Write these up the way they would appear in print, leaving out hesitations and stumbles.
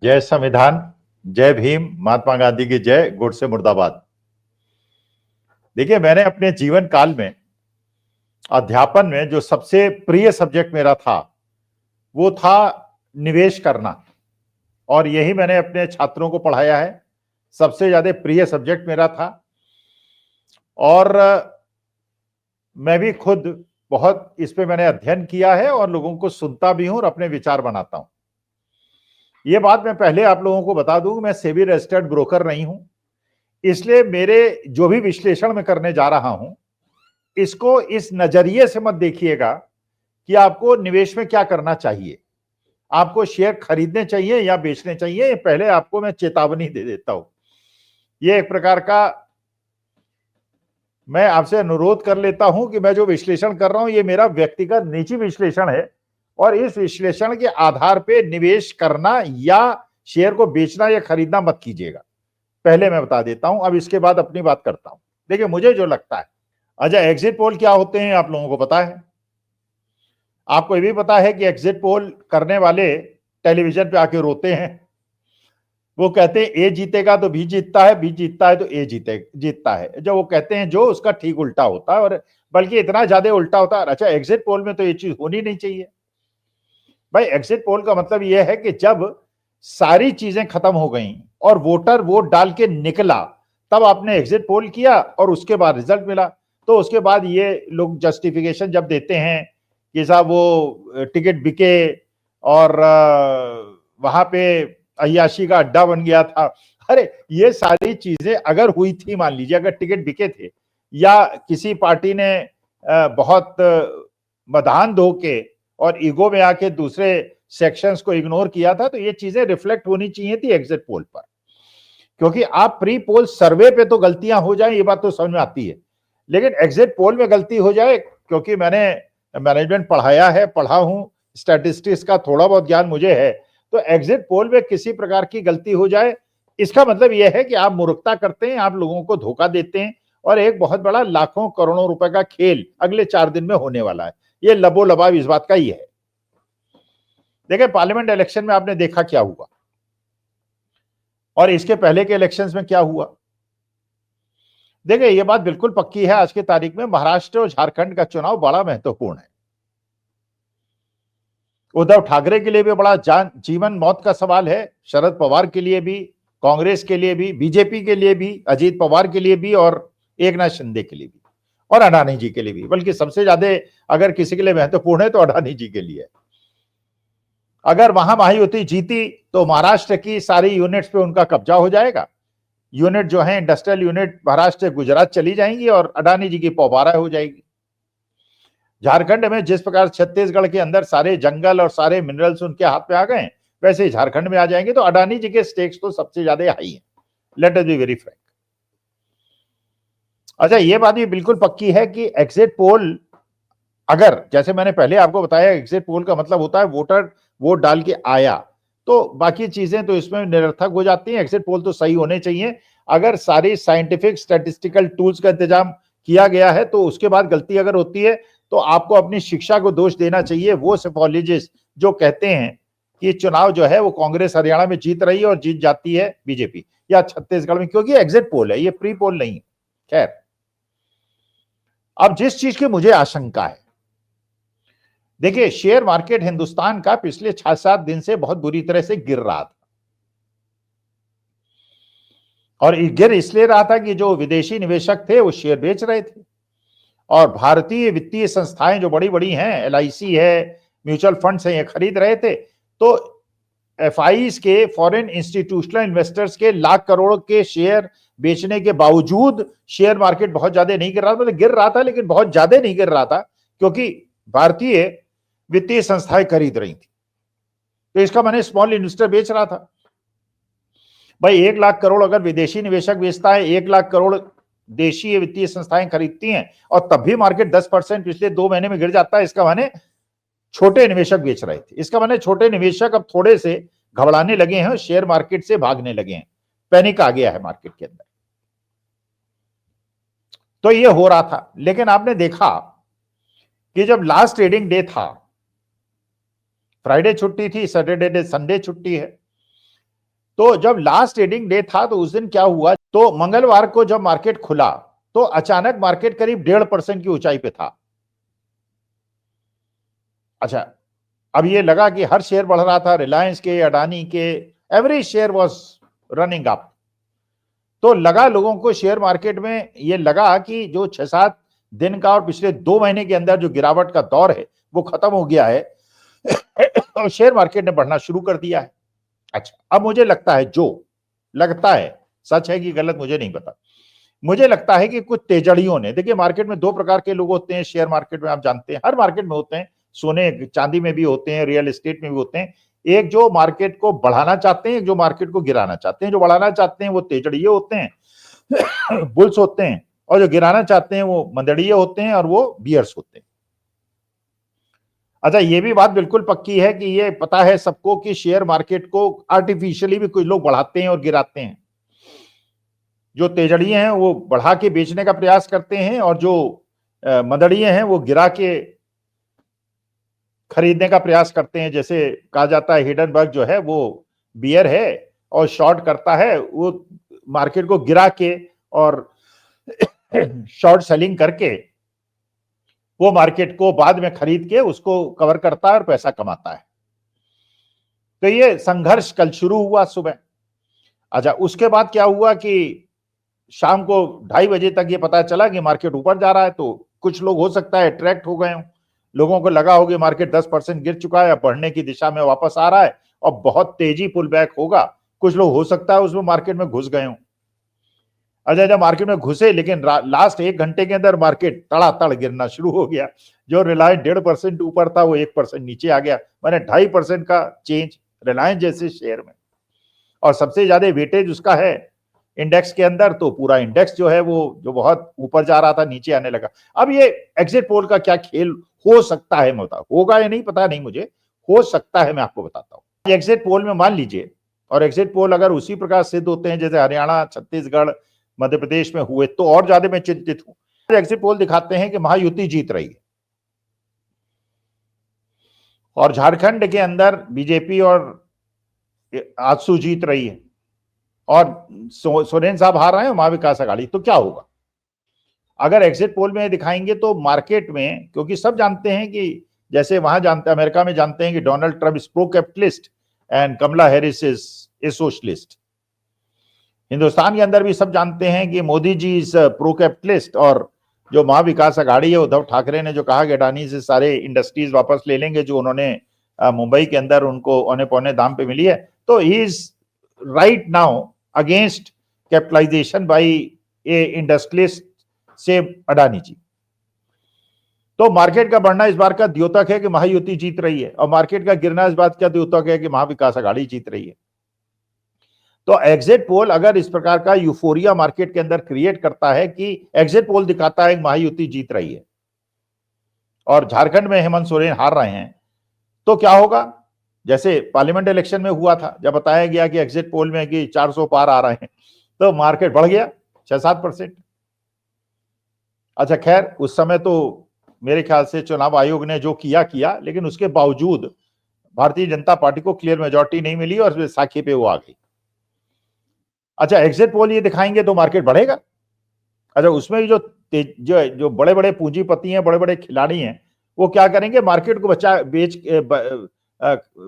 जय संविधान, जय भीम, महात्मा गांधी की जय, गोडसे मुर्दाबाद। देखिए, मैंने अपने जीवन काल में अध्यापन में जो सबसे प्रिय सब्जेक्ट मेरा था वो था निवेश करना, और यही मैंने अपने छात्रों को पढ़ाया है। सबसे ज्यादा प्रिय सब्जेक्ट मेरा था, और मैं भी खुद बहुत इस पे मैंने अध्ययन किया है और लोगों को सुनता भी हूं और अपने विचार बनाता हूं। ये बात मैं पहले आप लोगों को बता दूं, मैं सेबी रजिस्टर्ड ब्रोकर नहीं हूं, इसलिए मेरे जो भी विश्लेषण मैं करने जा रहा हूं इसको इस नजरिए से मत देखिएगा कि आपको निवेश में क्या करना चाहिए, आपको शेयर खरीदने चाहिए या बेचने चाहिए। पहले आपको मैं चेतावनी दे देता हूं। ये एक प्रकार का मैं आपसे अनुरोध कर लेता हूं कि मैं जो विश्लेषण कर रहा हूं ये मेरा व्यक्तिगत निजी विश्लेषण है, और इस विश्लेषण के आधार पे निवेश करना या शेयर को बेचना या खरीदना मत कीजिएगा। पहले मैं बता देता हूं, अब इसके बाद अपनी बात करता हूं। देखिए, मुझे जो लगता है, अच्छा, एग्जिट पोल क्या होते हैं आप लोगों को पता है? आपको ये भी पता है कि एग्जिट पोल करने वाले टेलीविजन पे आके रोते हैं। वो कहते हैं ए जीतेगा तो बी जीतता है, बी जीतता है तो ए जीतता है। जो वो कहते हैं जो उसका ठीक उल्टा होता है, और बल्कि इतना ज्यादा उल्टा होता है। अच्छा, एग्जिट पोल में तो ये चीज होनी नहीं चाहिए भाई। एग्जिट पोल का मतलब यह है कि जब सारी चीजें खत्म हो गई और वोटर वोट डाल के निकला, तब आपने एग्जिट पोल किया और उसके बाद रिजल्ट मिला। तो उसके बाद ये लोग जस्टिफिकेशन जब देते हैं कि साहब वो टिकट बिके और वहां पे अय्याशी का अड्डा बन गया था। अरे, ये सारी चीजें अगर हुई थी, मान लीजिए अगर टिकट बिके थे या किसी पार्टी ने बहुत मधान धो के और ईगो में आके दूसरे सेक्शंस को इग्नोर किया था, तो ये चीजें रिफ्लेक्ट होनी चाहिए थी एग्जिट पोल पर। क्योंकि आप प्री पोल सर्वे पे तो गलतियां हो जाए, ये बात तो समझ में आती है, लेकिन एग्जिट पोल में गलती हो जाए, क्योंकि मैंने मैनेजमेंट पढ़ाया है, पढ़ा हूं, स्टैटिस्टिक्स का थोड़ा बहुत ज्ञान मुझे है, तो एग्जिट पोल में किसी प्रकार की गलती हो जाए, इसका मतलब यह है कि आप मूर्खता करते हैं, आप लोगों को धोखा देते हैं, और एक बहुत बड़ा लाखों करोड़ों रुपए का खेल अगले 4 दिन में होने वाला है। ये लबोलबाब इस बात का ही है। देखिए, पार्लियामेंट इलेक्शन में आपने देखा क्या हुआ, और इसके पहले के इलेक्शंस में क्या हुआ। देखिए, यह बात बिल्कुल पक्की है, आज की तारीख में महाराष्ट्र और झारखंड का चुनाव बड़ा महत्वपूर्ण है। उद्धव ठाकरे के लिए भी बड़ा जीवन मौत का सवाल है, शरद पवार के लिए भी, कांग्रेस के लिए भी, बीजेपी के लिए भी, अजीत पवार के लिए भी, और एकनाथ शिंदे के लिए भी, और अडानी जी के लिए भी। बल्कि सबसे ज्यादा अगर किसी के लिए महत्वपूर्ण है तो अडानी जी के लिए। अगर वहां महायुति जीती तो महाराष्ट्र की सारी यूनिट्स पे उनका कब्जा हो जाएगा। यूनिट जो है इंडस्ट्रियल यूनिट महाराष्ट्र से गुजरात चली जाएंगी और अडानी जी की पौबारा हो जाएगी। झारखंड में जिस प्रकार छत्तीसगढ़ के अंदर सारे जंगल और सारे मिनरल्स उनके हाथ में आ गए, वैसे ही झारखंड में आ जाएंगे। तो अडानी जी के स्टेक्स तो सबसे ज्यादा हाई है, let us be very Frank. अच्छा, ये बात भी बिल्कुल पक्की है कि एग्जिट पोल, अगर जैसे मैंने पहले आपको बताया, एग्जिट पोल का मतलब होता है वोटर वोट डाल के आया, तो बाकी चीजें तो इसमें निरर्थक हो जाती हैं। एग्जिट पोल तो सही होने चाहिए। अगर सारी साइंटिफिक स्टैटिस्टिकल टूल्स का इंतजाम किया गया है, तो उसके बाद गलती अगर होती है तो आपको अपनी शिक्षा को दोष देना चाहिए। वो सेफोलॉजिस्ट जो कहते हैं कि चुनाव जो है वो कांग्रेस हरियाणा में जीत रही है और जीत जाती है बीजेपी, या छत्तीसगढ़ में, क्योंकि एग्जिट पोल है, ये प्री पोल नहीं है। खैर, अब जिस चीज की मुझे आशंका है, देखिए, शेयर मार्केट हिंदुस्तान का पिछले 6-7 दिन से बहुत बुरी तरह से गिर रहा था, और गिर इसलिए रहा था कि जो विदेशी निवेशक थे वो शेयर बेच रहे थे, और भारतीय वित्तीय संस्थाएं जो बड़ी बड़ी हैं, एलआईसी है, म्यूचुअल फंड्स हैं, ये खरीद रहे थे। तो एफआईज के, फॉरेन इंस्टीट्यूशनल इन्वेस्टर्स के लाख करोड़ के शेयर बेचने के बावजूद शेयर मार्केट बहुत ज्यादा नहीं गिर रहा था। मतलब गिर रहा था, लेकिन बहुत ज्यादा नहीं गिर रहा था, क्योंकि भारतीय वित्तीय संस्थाएं खरीद रही थी। तो इसका माने स्मॉल इन्वेस्टर बेच रहा था। भाई, 1 लाख करोड़ अगर विदेशी निवेशक बेचता है, 1 लाख करोड़ देशीय वित्तीय संस्थाएं खरीदती हैं, और तब भी मार्केट 10% पिछले 2 महीने में गिर जाता है, इसका माने छोटे निवेशक बेच रहे थे। इसका माने छोटे निवेशक अब थोड़े से घबराने लगे हैं, शेयर मार्केट से भागने लगे हैं, पैनिक आ गया है मार्केट के अंदर। तो ये हो रहा था। लेकिन आपने देखा कि जब लास्ट ट्रेडिंग डे था, फ्राइडे छुट्टी थी, सैटरडे संडे छुट्टी है, तो जब लास्ट ट्रेडिंग डे था तो उस दिन क्या हुआ, तो मंगलवार को जब मार्केट खुला तो अचानक मार्केट करीब 1.5% की ऊंचाई पे था। अच्छा, अब ये लगा कि हर शेयर बढ़ रहा था, रिलायंस के, अडानी के, every share was running up. तो लगा लोगों को शेयर मार्केट में ये लगा कि जो 6-7 दिन का और पिछले 2 महीने के अंदर जो गिरावट का दौर है वो खत्म हो गया है और शेयर मार्केट ने बढ़ना शुरू कर दिया है। अच्छा, अब मुझे लगता है, जो लगता है, सच है कि गलत मुझे नहीं पता, मुझे लगता है कि कुछ तेजड़ियों ने, देखिए मार्केट में 2 प्रकार के लोग होते हैं शेयर मार्केट में, आप जानते हैं, हर मार्केट में होते हैं, सोने चांदी में भी होते हैं, रियल एस्टेट में भी होते हैं। एक जो मार्केट को बढ़ाना चाहते हैं, एक जो मार्केट को गिराना चाहते हैं। जो बढ़ाना चाहते हैं वो तेजड़िए होते हैं बुल्स होते हैं, और जो गिराना चाहते हैं वो मंदड़िए होते हैं और वो बियर्स होते हैं। अच्छा, ये भी बात बिल्कुल पक्की है कि ये पता है सबको कि शेयर मार्केट को आर्टिफिशियली भी कुछ लोग बढ़ाते हैं और गिराते हैं। जो तेजड़िए हैं वो बढ़ा के बेचने का प्रयास करते हैं, और जो मदड़िए हैं वो गिरा के खरीदने का प्रयास करते हैं। जैसे कहा जाता है हिडनबर्ग जो है वो बियर है और शॉर्ट करता है, वो मार्केट को गिरा के और शॉर्ट सेलिंग करके वो मार्केट को बाद में खरीद के उसको कवर करता है और पैसा कमाता है। तो ये संघर्ष कल शुरू हुआ सुबह। अच्छा, उसके बाद क्या हुआ कि शाम को 2:30 बजे तक ये पता चला कि मार्केट ऊपर जा रहा है। तो कुछ लोग हो सकता है अट्रैक्ट हो गए हों, लोगों को लगा हो कि मार्केट 10% गिर चुका है, अब बढ़ने की दिशा में वापस आ रहा है और बहुत तेजी पुल बैक होगा। कुछ लोग हो सकता है उसमें मार्केट में घुस गए हों। अच्छा, जब मार्केट में घुसे, लेकिन लास्ट 1 घंटे के अंदर मार्केट तड़ातड़ गिरना शुरू हो गया। जो रिलायंस 1.5% ऊपर था वो 1% नीचे आ गया, मैंने 2.5% का चेंज रिलायंस जैसे शेयर में। और सबसे ज्यादा वेटेज उसका है इंडेक्स के अंदर, तो पूरा इंडेक्स जो है वो जो बहुत ऊपर जा रहा था नीचे आने लगा। अब ये एग्जिट पोल का क्या खेल हो सकता है, मैं बताऊं, होगा या नहीं पता नहीं मुझे, हो सकता है, मैं आपको बताता हूं। एग्जिट पोल में मान लीजिए, और एग्जिट पोल अगर उसी प्रकार सिद्ध होते हैं जैसे हरियाणा, छत्तीसगढ़, मध्य प्रदेश में हुए, तो और ज्यादा मैं चिंतित हूं। एग्जिट पोल दिखाते हैं कि महायुति जीत रही है और झारखंड के अंदर बीजेपी और आजसू जीत रही है और सोरेन साहब हार रहे हैं, महाविकास आघाड़ी। तो क्या होगा अगर एग्जिट पोल में दिखाएंगे? तो मार्केट में, क्योंकि सब जानते हैं कि जैसे वहां जानते हैं, अमेरिका में जानते हैं कि Donald Trump is pro capitalist and Kamala Harris is socialist. Hindustan के अंदर भी सब जानते हैं कि Modi ji is pro capitalist, और जो महाविकास आघाड़ी है, उद्धव ठाकरे ने जो कहा कि अडानी से सारे इंडस्ट्रीज वापस ले लेंगे जो उन्होंने मुंबई के अंदर उनको औने पौने दाम पे मिली है, तो he is right now against capitalization by a industrialist से अडानी जी। तो मार्केट का बढ़ना इस बार का द्योतक है कि महायुति जीत रही है, और मार्केट का गिरना इस बात का द्योतक है कि महाविकास आघाड़ी जीत रही है। तो एग्जिट पोल अगर इस प्रकार का यूफोरिया मार्केट के अंदर क्रिएट करता है कि एग्जिट पोल दिखाता है महायुति जीत रही है और झारखंड में हेमंत सोरेन हार रहे हैं, तो क्या होगा? जैसे पार्लियामेंट इलेक्शन में हुआ था, जब बताया गया कि एग्जिट पोल में कि 400 पार आ रहे हैं, तो मार्केट बढ़ गया 6-7%। अच्छा, खैर उस समय तो मेरे ख्याल से चुनाव आयोग ने जो किया, लेकिन उसके बावजूद भारतीय जनता पार्टी को क्लियर मेजॉरिटी नहीं मिली और साखी पे वो आ गई। अच्छा, एग्जिट पोल ये दिखाएंगे तो मार्केट बढ़ेगा। अच्छा, उसमें जो बड़े बड़े पूंजीपति हैं, बड़े बड़े खिलाड़ी हैं, वो क्या करेंगे? मार्केट को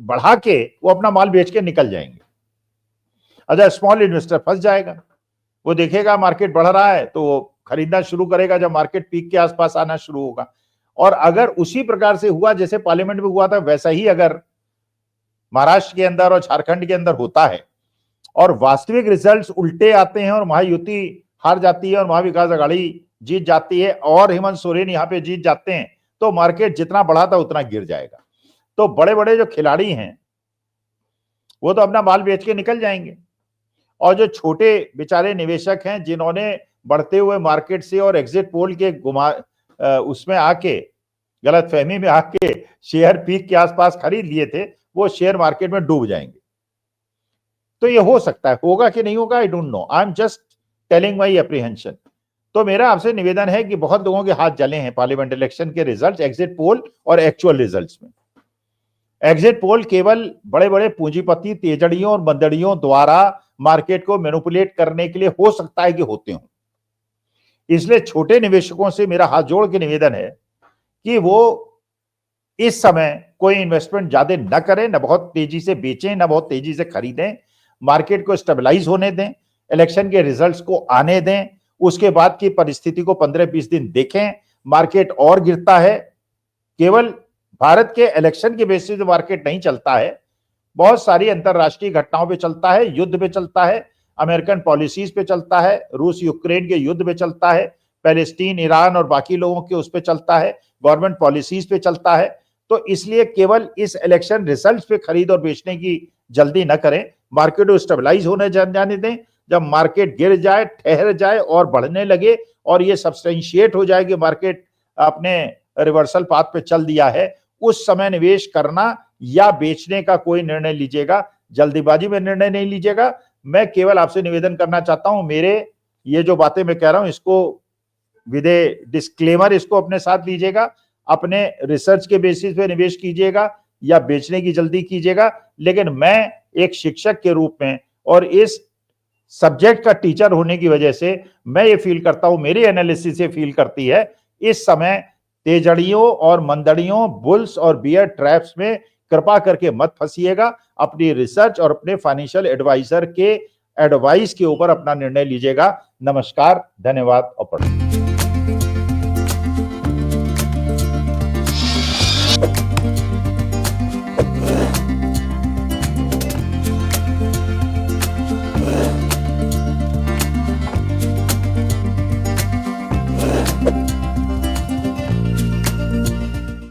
बढ़ा के वो अपना माल बेच के निकल जाएंगे। अच्छा, स्मॉल इन्वेस्टर फंस जाएगा, वो देखेगा मार्केट बढ़ रहा है तो वो खरीदना शुरू करेगा जब मार्केट पीक के आसपास आना शुरू होगा। और अगर उसी प्रकार से हुआ जैसे पार्लियामेंट में हुआ था, वैसा ही अगर महाराष्ट्र के अंदर और झारखंड के अंदर होता है और वास्तविक रिजल्ट्स उल्टे आते हैं और महायुति हार जाती है और महाविकास आघाड़ी जीत जाती है और हेमंत सोरेन यहाँ पे जीत जाते हैं, तो मार्केट जितना बढ़ा था उतना गिर जाएगा। तो बड़े बड़े जो खिलाड़ी हैं वो तो अपना माल बेच के निकल जाएंगे, और जो छोटे बेचारे निवेशक हैं जिन्होंने बढ़ते हुए मार्केट से और एग्जिट पोल के उसमें आके, गलत फहमी में आके शेयर पीक के आसपास खरीद लिए थे, वो शेयर मार्केट में डूब जाएंगे। तो ये हो सकता है, होगा कि नहीं होगा I don't know, I am just telling my apprehension. तो मेरा आपसे निवेदन है कि बहुत लोगों के हाथ जले हैं पार्लियामेंट इलेक्शन के रिजल्ट, एग्जिट पोल और एक्चुअल रिजल्ट्स में। एग्जिट पोल केवल बड़े बड़े पूंजीपति तेजड़ियों और मंदड़ियों द्वारा मार्केट को मैनिपुलेट करने के लिए हो सकता है कि होते हों। इसलिए छोटे निवेशकों से मेरा हाथ जोड़ के निवेदन है कि वो इस समय कोई इन्वेस्टमेंट ज्यादा न करें, न बहुत तेजी से बेचें, न बहुत तेजी से खरीदें। मार्केट को स्टेबलाइज होने दें, इलेक्शन के रिजल्ट्स को आने दें, उसके बाद की परिस्थिति को 15-20 दिन देखें। मार्केट और गिरता है, केवल भारत के इलेक्शन के बेसिस पे मार्केट नहीं चलता है, बहुत सारी अंतरराष्ट्रीय घटनाओं पे चलता है, युद्ध पे चलता है, अमेरिकन पॉलिसीज पे चलता है, रूस यूक्रेन के युद्ध पे चलता है, पैलेस्टीन ईरान और बाकी लोगों के उस पे चलता है, गवर्नमेंट पॉलिसीज पे चलता है। तो इसलिए केवल इस इलेक्शन रिजल्ट्स पे खरीद और बेचने की जल्दी न करें, मार्केट को स्टेबलाइज होने जाने दें। जब मार्केट गिर जाए, ठहर जाए और बढ़ने लगे और ये सब्सटेंशिएट हो जाए कि मार्केट अपने रिवर्सल पाथ पे चल दिया है, उस समय निवेश करना या बेचने का कोई निर्णय लीजिएगा, जल्दीबाजी में निर्णय नहीं लीजिएगा। मैं केवल आपसे निवेदन करना चाहता हूं, मेरे ये जो बातें मैं कह रहा हूं इसको विद ए डिस्क्लेमर इसको अपने साथ लीजिएगा, अपने रिसर्च के बेसिस पे निवेश कीजिएगा या बेचने की जल्दी कीजिएगा। लेकिन मैं एक शिक्षक के रूप में और इस सब्जेक्ट का टीचर होने की वजह से मैं ये फील करता हूं, मेरी एनालिसिस से फील करती है, इस समय तेजड़ियों और मंदड़ियों, बुल्स और बियर ट्रैप्स में कृपा करके मत फंसिएगा। अपनी रिसर्च और अपने फाइनेंशियल एडवाइजर के एडवाइस के ऊपर अपना निर्णय लीजिएगा। नमस्कार, धन्यवाद और